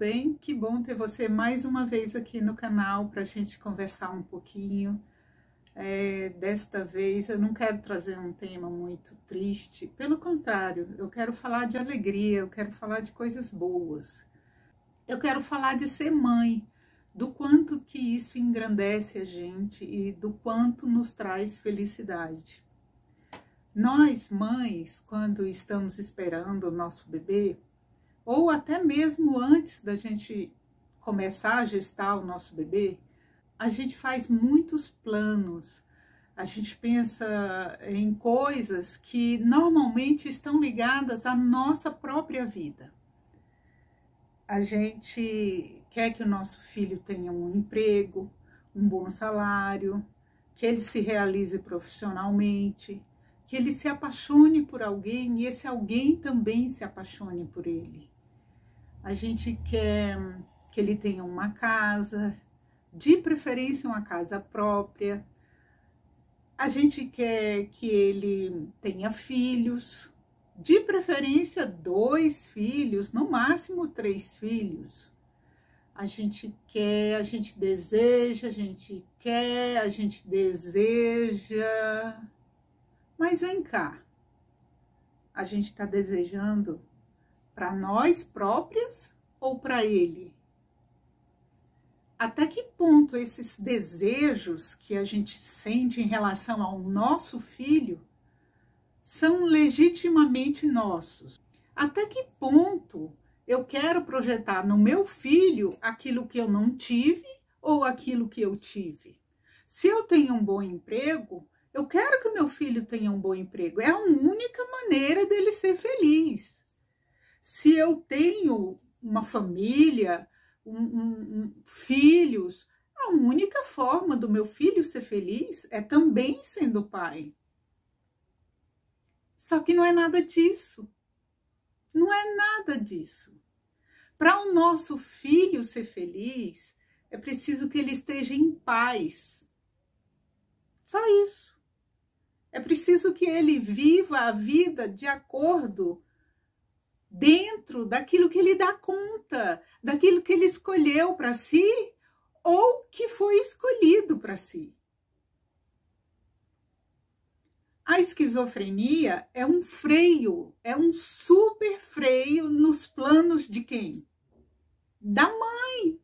bem? Que bom ter você mais uma vez aqui no canal para a gente conversar um pouquinho. Desta vez eu não quero trazer um tema muito triste, pelo contrário, eu quero falar de alegria, eu quero falar de coisas boas. Eu quero falar de ser mãe, do quanto que isso engrandece a gente e do quanto nos traz felicidade. Nós, mães, quando estamos esperando o nosso bebê, ou até mesmo antes da gente começar a gestar o nosso bebê, a gente faz muitos planos, a gente pensa em coisas que normalmente estão ligadas à nossa própria vida. A gente quer que o nosso filho tenha um emprego, um bom salário, que ele se realize profissionalmente, que ele se apaixone por alguém e esse alguém também se apaixone por ele. A gente quer que ele tenha uma casa, de preferência uma casa própria. A gente quer que ele tenha filhos, de preferência 2 filhos, no máximo 3 filhos. A gente quer, a gente deseja, a gente quer, a gente deseja. Mas vem cá, a gente está desejando para nós próprias ou para ele? Até que ponto esses desejos que a gente sente em relação ao nosso filho são legitimamente nossos? Até que ponto eu quero projetar no meu filho aquilo que eu não tive ou aquilo que eu tive? Se eu tenho um bom emprego, eu quero que o meu filho tenha um bom emprego. É a única maneira dele ser feliz. Se eu tenho uma família, filhos, a única forma do meu filho ser feliz é também sendo pai. Só que não é nada disso. Não é nada disso. Para o nosso filho ser feliz, é preciso que ele esteja em paz. Só isso. É preciso que ele viva a vida de acordo dentro daquilo que ele dá conta, daquilo que ele escolheu para si ou que foi escolhido para si. A esquizofrenia é um freio, é um super freio nos planos de quem? Da mãe.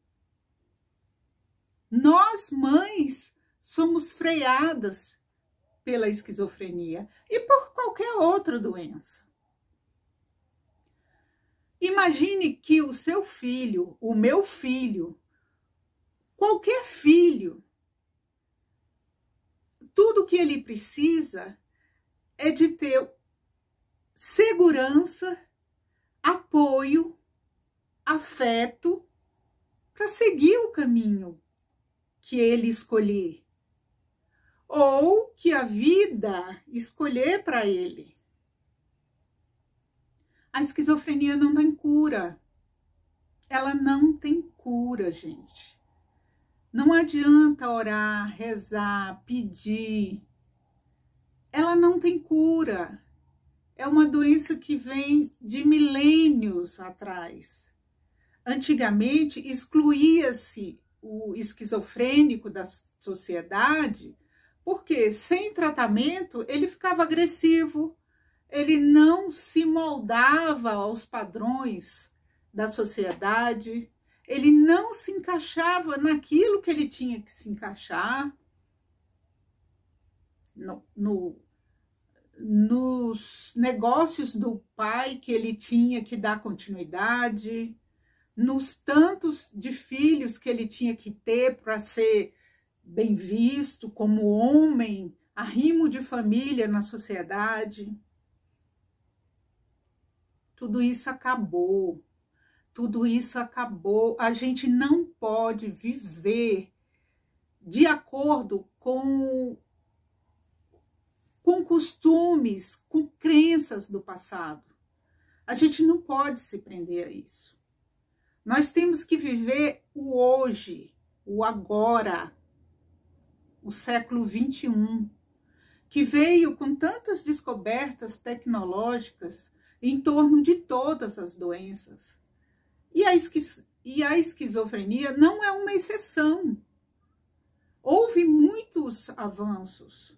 Nós, mães, somos freadas pela esquizofrenia e por qualquer outra doença. Imagine que o seu filho, o meu filho, qualquer filho, tudo que ele precisa é de ter segurança, apoio, afeto para seguir o caminho que ele escolher ou que a vida escolher para ele. A esquizofrenia não tem cura. Ela não tem cura, gente. Não adianta orar, rezar, pedir. Ela não tem cura. É uma doença que vem de milênios atrás. Antigamente, excluía-se o esquizofrênico da sociedade, porque sem tratamento ele ficava agressivo, ele não se moldava aos padrões da sociedade, ele não se encaixava naquilo que ele tinha que se encaixar, nos negócios do pai que ele tinha que dar continuidade, nos tantos de filhos que ele tinha que ter para ser bem visto como homem, arrimo de família na sociedade. Tudo isso acabou, tudo isso acabou. A gente não pode viver de acordo com costumes, com crenças do passado. A gente não pode se prender a isso. Nós temos que viver o hoje, o agora, o século 21, que veio com tantas descobertas tecnológicas em torno de todas as doenças. E E a esquizofrenia não é uma exceção. Houve muitos avanços.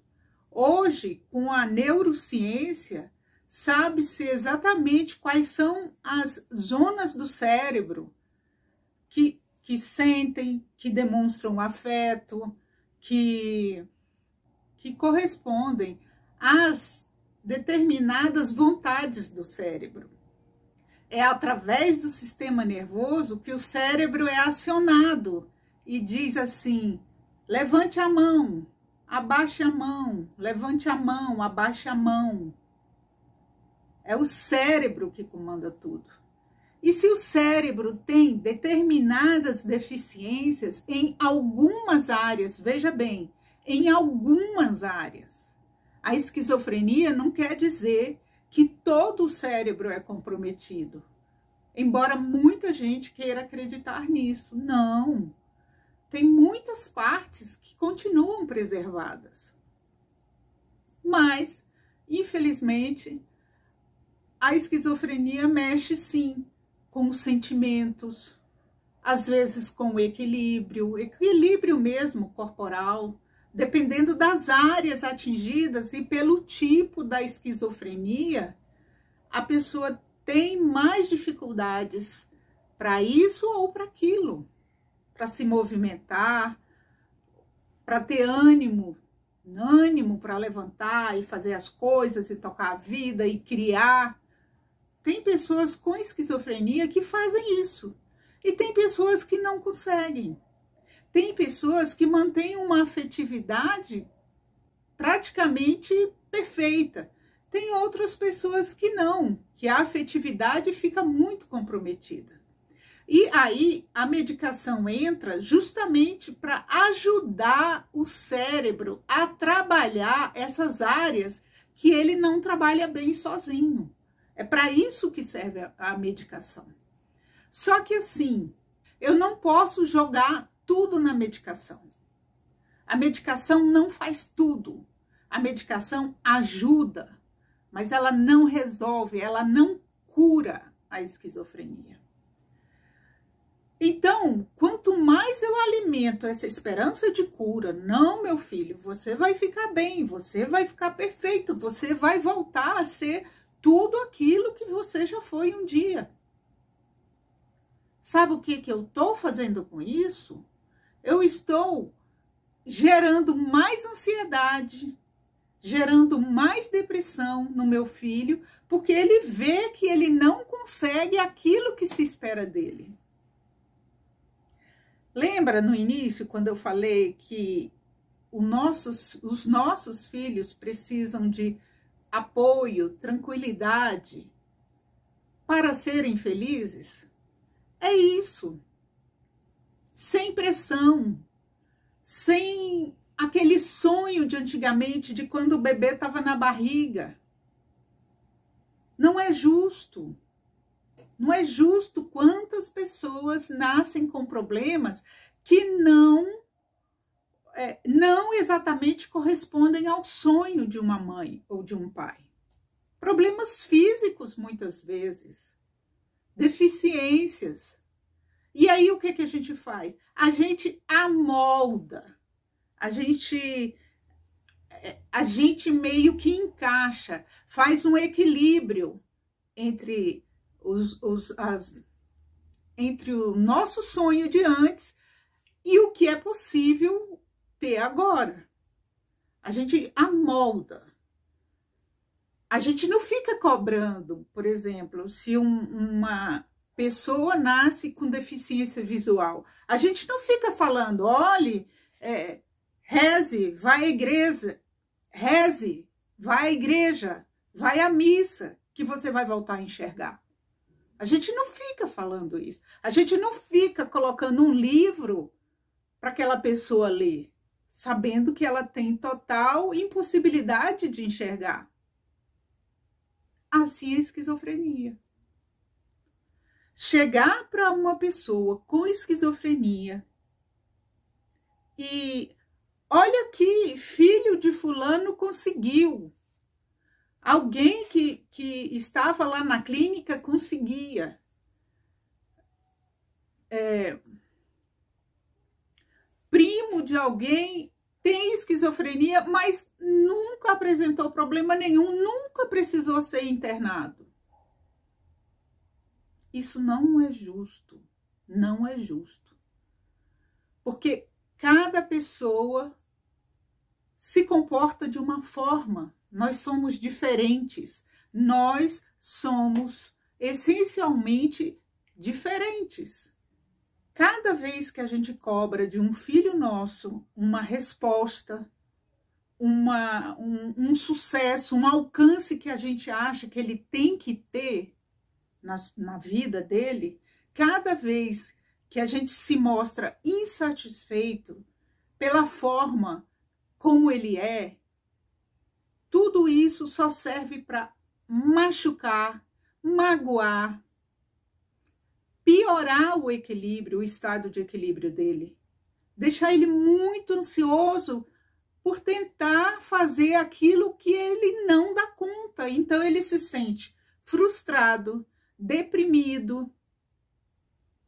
Hoje, com a neurociência, sabe-se exatamente quais são as zonas do cérebro que sentem, que demonstram afeto, que correspondem às determinadas vontades do cérebro. É através do sistema nervoso que o cérebro é acionado e diz assim: levante a mão, abaixe a mão, levante a mão, abaixe a mão. É o cérebro que comanda tudo. E se o cérebro tem determinadas deficiências em algumas áreas, veja bem, em algumas áreas, a esquizofrenia não quer dizer que todo o cérebro é comprometido, embora muita gente queira acreditar nisso. Não, tem muitas partes que continuam preservadas. Mas, infelizmente, a esquizofrenia mexe sim com os sentimentos, às vezes com o equilíbrio mesmo corporal, dependendo das áreas atingidas e pelo tipo da esquizofrenia, a pessoa tem mais dificuldades para isso ou para aquilo, para se movimentar, para ter ânimo para levantar e fazer as coisas e tocar a vida e criar. Tem pessoas com esquizofrenia que fazem isso e tem pessoas que não conseguem. Tem pessoas que mantêm uma afetividade praticamente perfeita. Tem outras pessoas que não, que a afetividade fica muito comprometida. E aí a medicação entra justamente para ajudar o cérebro a trabalhar essas áreas que ele não trabalha bem sozinho. É para isso que serve a medicação. Só que assim, eu não posso jogar tudo na medicação. A medicação não faz tudo. A medicação ajuda, mas ela não resolve, ela não cura a esquizofrenia. Então, quanto mais eu alimento essa esperança de cura, não, meu filho, você vai ficar bem, você vai ficar perfeito, você vai voltar a ser tudo aquilo que você já foi um dia. Sabe o que eu estou fazendo com isso? Eu estou gerando mais ansiedade, gerando mais depressão no meu filho, porque ele vê que ele não consegue aquilo que se espera dele. Lembra no início, quando eu falei que os nossos filhos precisam de apoio, tranquilidade para serem felizes? É isso. Sem pressão, sem aquele sonho de antigamente, de quando o bebê estava na barriga. Não é justo. Não é justo quantas pessoas nascem com problemas que não exatamente correspondem ao sonho de uma mãe ou de um pai. Problemas físicos, muitas vezes. Deficiências. E aí o que a gente faz? A gente amolda. A gente meio que encaixa, faz um equilíbrio entre entre o nosso sonho de antes e o que é possível ter agora. A gente amolda. A gente não fica cobrando, por exemplo, se uma pessoa nasce com deficiência visual. A gente não fica falando, olhe, reze, vai à igreja, reze, vai à igreja, vai à missa, que você vai voltar a enxergar. A gente não fica falando isso. A gente não fica colocando um livro para aquela pessoa ler, sabendo que ela tem total impossibilidade de enxergar. Assim é a esquizofrenia. Chegar para uma pessoa com esquizofrenia e olha aqui, filho de fulano conseguiu. Alguém que estava lá na clínica conseguia. primo de alguém tem esquizofrenia, mas nunca apresentou problema nenhum, nunca precisou ser internado. Isso não é justo, não é justo. Porque cada pessoa se comporta de uma forma, nós somos diferentes, nós somos essencialmente diferentes. Cada vez que a gente cobra de um filho nosso uma resposta, um sucesso, um alcance que a gente acha que ele tem que ter na vida dele, cada vez que a gente se mostra insatisfeito pela forma como ele é, tudo isso só serve para machucar, magoar, piorar o equilíbrio, o estado de equilíbrio dele. Deixar ele muito ansioso por tentar fazer aquilo que ele não dá conta. Então ele se sente frustrado, deprimido,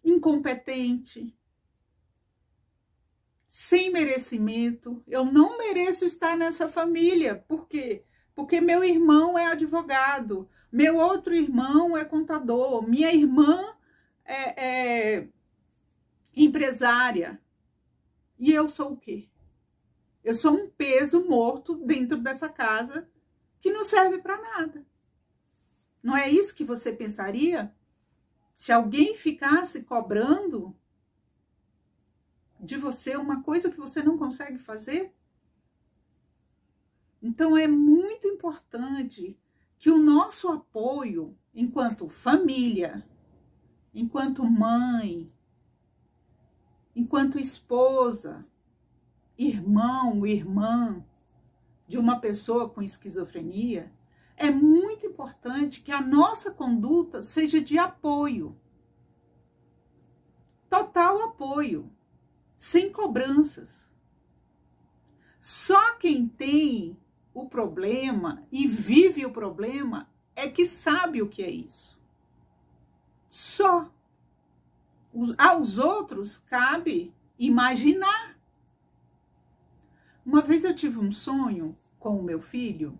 incompetente, sem merecimento. Eu não mereço estar nessa família. Por quê? Porque meu irmão é advogado, meu outro irmão é contador, minha irmã é empresária. E eu sou o quê? Eu sou um peso morto dentro dessa casa que não serve para nada. Não é isso que você pensaria? Se alguém ficasse cobrando de você uma coisa que você não consegue fazer? Então é muito importante que o nosso apoio enquanto família, enquanto mãe, enquanto esposa, irmão, irmã de uma pessoa com esquizofrenia, é muito importante que a nossa conduta seja de apoio. Total apoio, sem cobranças. Só quem tem o problema e vive o problema é que sabe o que é isso. Só. Aos outros cabe imaginar. Uma vez eu tive um sonho com o meu filho.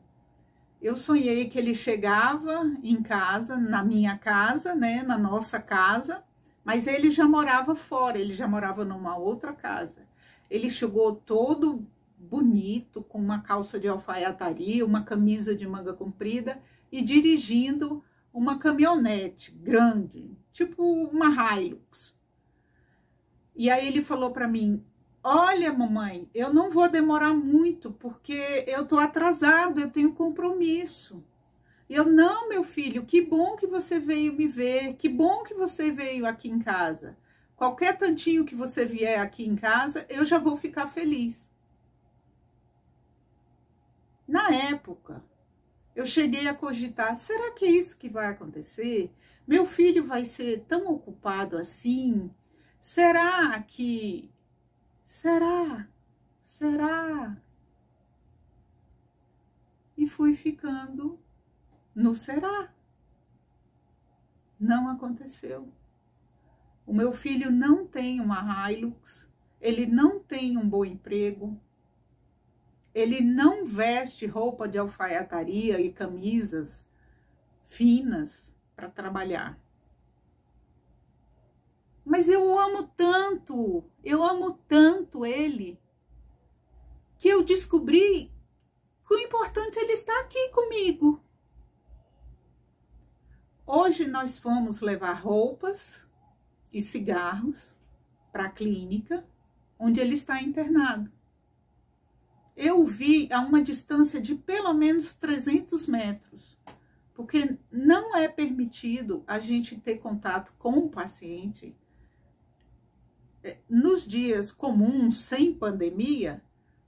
Eu sonhei que ele chegava em casa, na minha casa, né, na nossa casa, mas ele já morava fora, ele já morava numa outra casa. Ele chegou todo bonito, com uma calça de alfaiataria, uma camisa de manga comprida e dirigindo uma caminhonete grande, tipo uma Hilux. E aí ele falou para mim: olha, mamãe, eu não vou demorar muito, porque eu tô atrasado, eu tenho compromisso. E eu: não, meu filho, que bom que você veio me ver, que bom que você veio aqui em casa. Qualquer tantinho que você vier aqui em casa, eu já vou ficar feliz. Na época, eu cheguei a cogitar: será que é isso que vai acontecer? Meu filho vai ser tão ocupado assim? Será que... Será? E fui ficando no será. Não aconteceu. O meu filho não tem uma Hilux, ele não tem um bom emprego, ele não veste roupa de alfaiataria e camisas finas para trabalhar. Mas eu amo tanto ele, que eu descobri que o importante é ele estar aqui comigo. Hoje nós fomos levar roupas e cigarros para a clínica, onde ele está internado. Eu vi a uma distância de pelo menos 300 metros, porque não é permitido a gente ter contato com o paciente nos dias comuns, sem pandemia,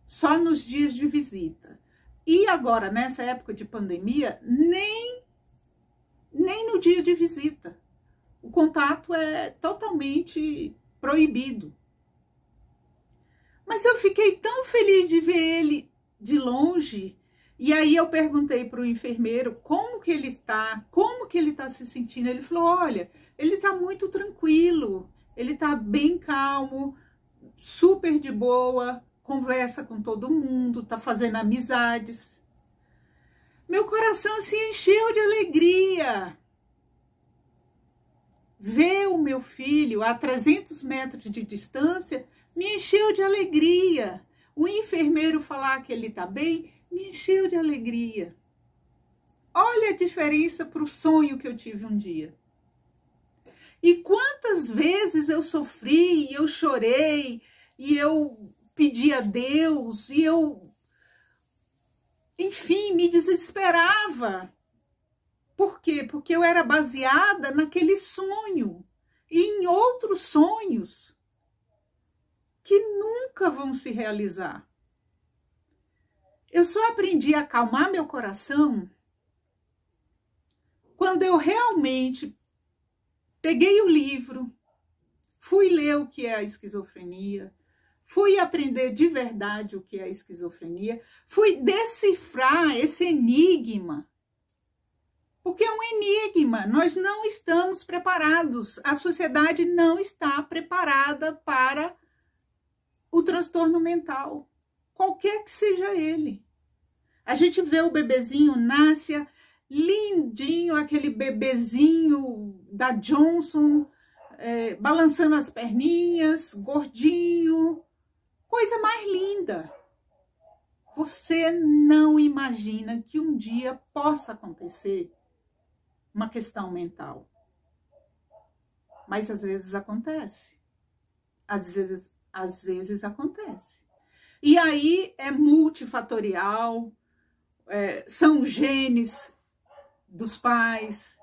só nos dias de visita. E agora, nessa época de pandemia, nem no dia de visita. O contato é totalmente proibido. Mas eu fiquei tão feliz de ver ele de longe. E aí eu perguntei para o enfermeiro como que ele está se sentindo. Ele falou: olha, ele está muito tranquilo. ele tá bem calmo, super de boa, conversa com todo mundo, tá fazendo amizades. Meu coração se encheu de alegria. Ver o meu filho a 300 metros de distância me encheu de alegria. O enfermeiro falar que ele tá bem me encheu de alegria. Olha a diferença para o sonho que eu tive um dia. E quantas vezes eu sofri, e eu chorei, e eu pedi a Deus, e eu, enfim, me desesperava. Por quê? Porque eu era baseada naquele sonho e em outros sonhos que nunca vão se realizar. Eu só aprendi a acalmar meu coração quando eu realmente peguei o livro, fui ler o que é a esquizofrenia, fui aprender de verdade o que é a esquizofrenia, fui decifrar esse enigma. Porque é um enigma, nós não estamos preparados, a sociedade não está preparada para o transtorno mental, qualquer que seja ele. A gente vê o bebezinho, nasce lindinho, aquele bebezinho da Johnson, balançando as perninhas, gordinho, coisa mais linda. Você não imagina que um dia possa acontecer uma questão mental. Mas às vezes acontece. Às vezes acontece. E aí é multifatorial, são os genes dos pais,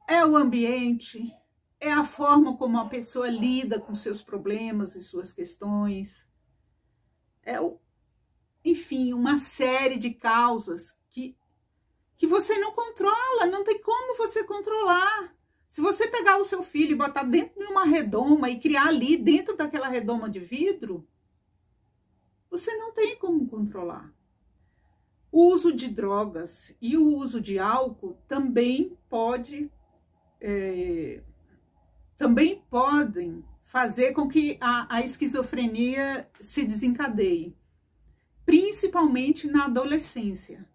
é o ambiente, é a forma como a pessoa lida com seus problemas e suas questões. Enfim, uma série de causas que você não controla, não tem como você controlar. Se você pegar o seu filho e botar dentro de uma redoma e criar ali dentro daquela redoma de vidro, você não tem como controlar. O uso de drogas e o uso de álcool também podem fazer com que a esquizofrenia se desencadeie, principalmente na adolescência,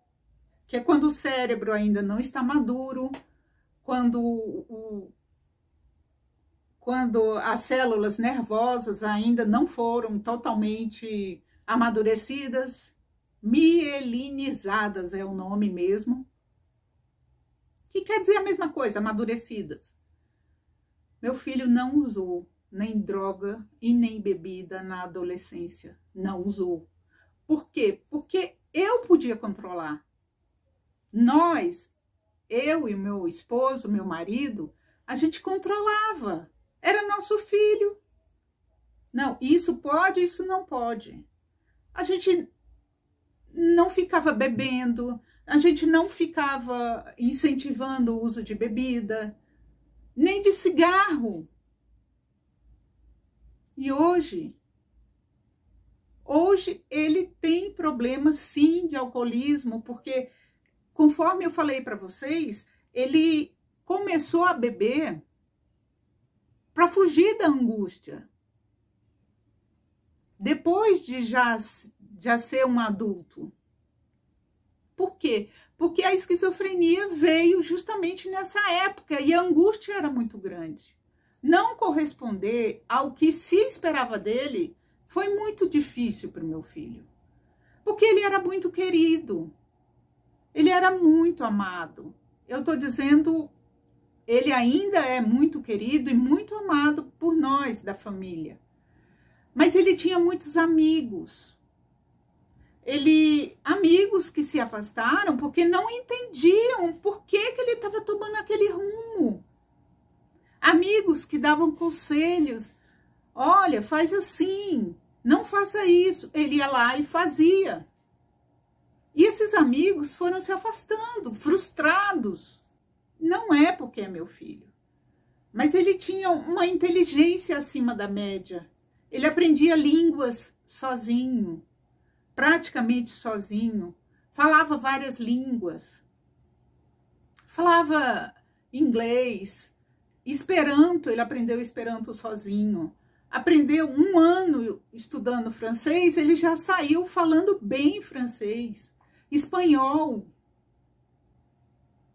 que é quando o cérebro ainda não está maduro, quando as células nervosas ainda não foram totalmente amadurecidas, mielinizadas é o nome mesmo, que quer dizer a mesma coisa, amadurecidas. Meu filho não usou nem droga e nem bebida na adolescência, não usou. Por quê? Porque eu podia controlar. Eu e o meu esposo, meu marido, a gente controlava. Era nosso filho. Não, isso pode, isso não pode. A gente não ficava bebendo, a gente não ficava incentivando o uso de bebida, nem de cigarro. E hoje ele tem problemas sim de alcoolismo, porque conforme eu falei para vocês, ele começou a beber para fugir da angústia. Depois de já ser um adulto. Por quê? Porque a esquizofrenia veio justamente nessa época e a angústia era muito grande. Não corresponder ao que se esperava dele foi muito difícil para o meu filho. Porque ele era muito querido. Ele era muito amado. Eu estou dizendo, ele ainda é muito querido e muito amado por nós da família. Mas ele tinha muitos amigos. Amigos que se afastaram porque não entendiam por que ele estava tomando aquele rumo. Amigos que davam conselhos. Olha, faz assim, não faça isso. Ele ia lá e fazia. E esses amigos foram se afastando, frustrados. Não é porque é meu filho. Mas ele tinha uma inteligência acima da média. Ele aprendia línguas sozinho, praticamente sozinho. Falava várias línguas. Falava inglês, Esperanto, ele aprendeu Esperanto sozinho. Aprendeu 1 ano estudando francês, ele já saiu falando bem francês. Espanhol,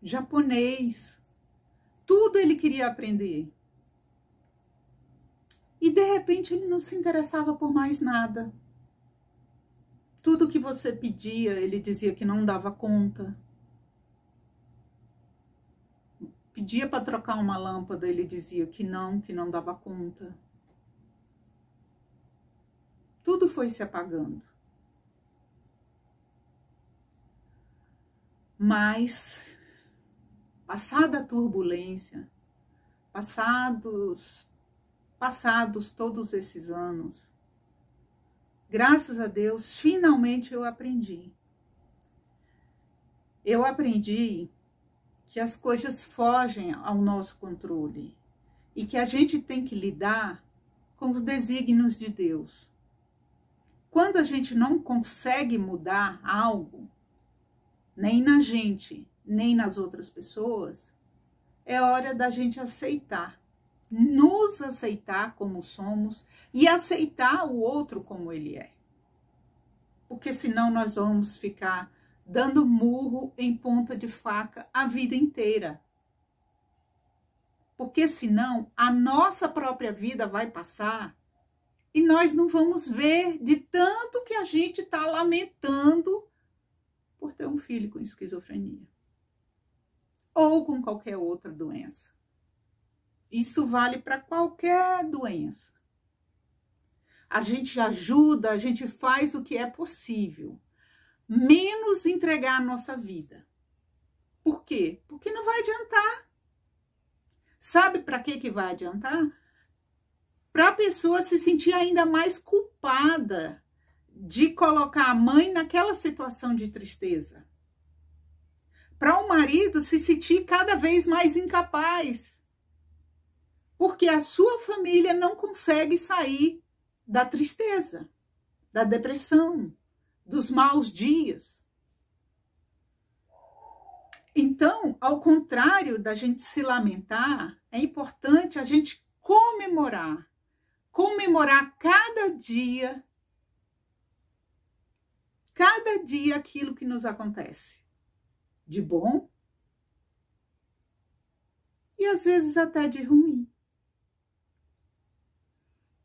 japonês, tudo ele queria aprender. E de repente ele não se interessava por mais nada. Tudo que você pedia, ele dizia que não dava conta. Pedia para trocar uma lâmpada, ele dizia que não dava conta. Tudo foi se apagando. Mas, passada a turbulência, passados todos esses anos, graças a Deus, finalmente eu aprendi. Eu aprendi que as coisas fogem ao nosso controle e que a gente tem que lidar com os desígnios de Deus. Quando a gente não consegue mudar algo, nem na gente, nem nas outras pessoas, é hora da gente aceitar, nos aceitar como somos e aceitar o outro como ele é. Porque senão nós vamos ficar dando murro em ponta de faca a vida inteira. Porque senão a nossa própria vida vai passar e nós não vamos ver de tanto que a gente está lamentando por ter um filho com esquizofrenia. Ou com qualquer outra doença. Isso vale para qualquer doença. A gente ajuda, a gente faz o que é possível. Menos entregar a nossa vida. Por quê? Porque não vai adiantar. Sabe para que vai adiantar? Para a pessoa se sentir ainda mais culpada de colocar a mãe naquela situação de tristeza. Para o marido se sentir cada vez mais incapaz. Porque a sua família não consegue sair da tristeza, da depressão, dos maus dias. Então, ao contrário da gente se lamentar, é importante a gente comemorar. Comemorar cada dia aquilo que nos acontece. De bom e às vezes até de ruim.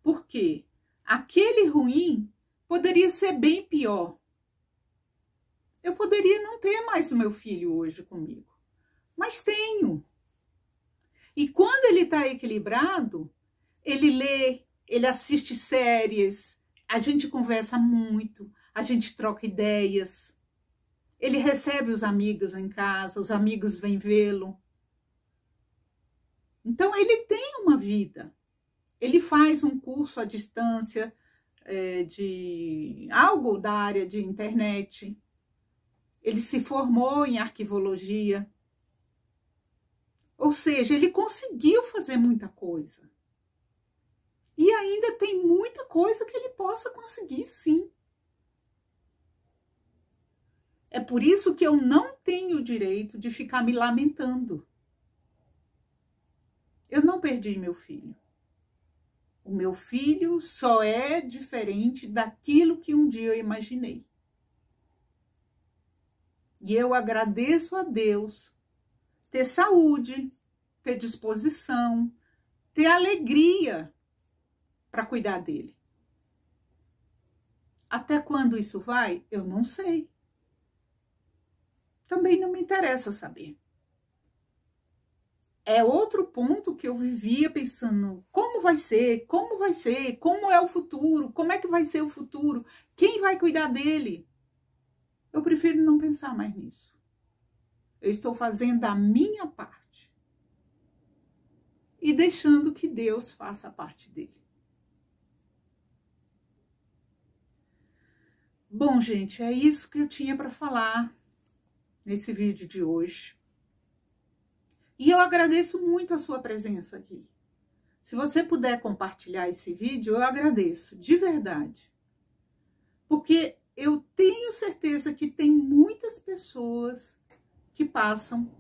Por quê? Aquele ruim poderia ser bem pior. Eu poderia não ter mais o meu filho hoje comigo, mas tenho. E quando ele está equilibrado, ele lê, ele assiste séries, a gente conversa muito, a gente troca ideias. Ele recebe os amigos em casa, os amigos vêm vê-lo. Então, ele tem uma vida. Ele faz um curso à distância de algo da área de internet. Ele se formou em arquivologia. Ou seja, ele conseguiu fazer muita coisa. E ainda tem muita coisa que ele possa conseguir, sim. É por isso que eu não tenho o direito de ficar me lamentando. Eu não perdi meu filho. O meu filho só é diferente daquilo que um dia eu imaginei. E eu agradeço a Deus ter saúde, ter disposição, ter alegria para cuidar dele. Até quando isso vai? Eu não sei. Também não me interessa saber. É outro ponto que eu vivia pensando, como vai ser, como é o futuro, como é que vai ser o futuro, quem vai cuidar dele? Eu prefiro não pensar mais nisso. Eu estou fazendo a minha parte e deixando que Deus faça a parte dele. Bom, gente, é isso que eu tinha para falar nesse vídeo de hoje. E eu agradeço muito a sua presença aqui. Se você puder compartilhar esse vídeo, eu agradeço, de verdade. Porque eu tenho certeza que tem muitas pessoas que passam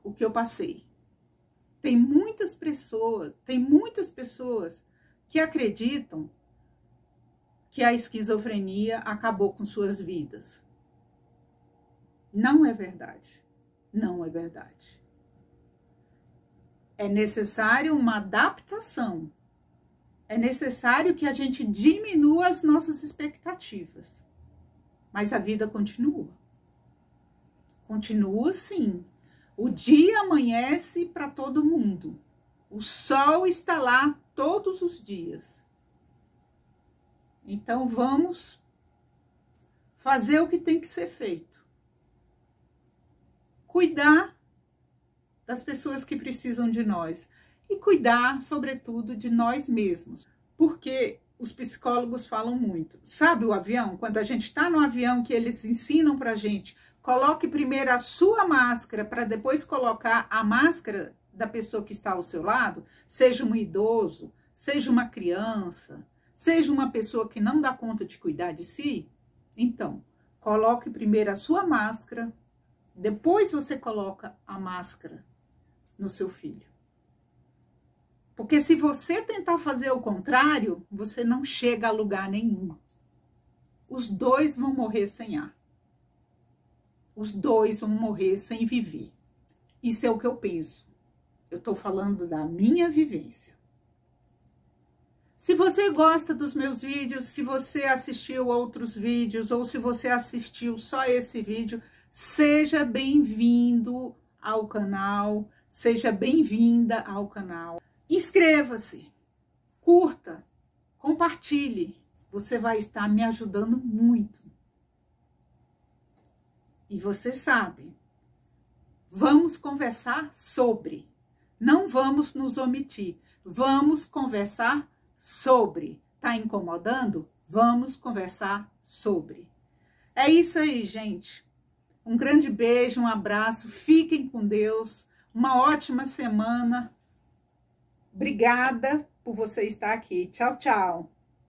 o que eu passei. Tem muitas pessoas que acreditam que a esquizofrenia acabou com suas vidas. Não é verdade. Não é verdade. É necessário uma adaptação. É necessário que a gente diminua as nossas expectativas. Mas a vida continua. Continua sim. O dia amanhece para todo mundo. O sol está lá todos os dias. Então vamos fazer o que tem que ser feito. Cuidar das pessoas que precisam de nós. E cuidar, sobretudo, de nós mesmos. Porque os psicólogos falam muito. Sabe o avião? Quando a gente está no avião, que eles ensinam para a gente, coloque primeiro a sua máscara para depois colocar a máscara da pessoa que está ao seu lado, seja um idoso, seja uma criança, seja uma pessoa que não dá conta de cuidar de si. Então, coloque primeiro a sua máscara, depois você coloca a máscara no seu filho. Porque se você tentar fazer o contrário, você não chega a lugar nenhum. Os dois vão morrer sem ar. Os dois vão morrer sem viver. Isso é o que eu penso. Eu estou falando da minha vivência. Se você gosta dos meus vídeos, se você assistiu outros vídeos, ou se você assistiu só esse vídeo, seja bem-vindo ao canal, seja bem-vinda ao canal. Inscreva-se, curta, compartilhe. Você vai estar me ajudando muito. E você sabe, vamos conversar sobre. Não vamos nos omitir. Vamos conversar sobre. Tá incomodando? Vamos conversar sobre. É isso aí, gente. Um grande beijo, um abraço. Fiquem com Deus. Uma ótima semana. Obrigada por você estar aqui. Tchau, tchau.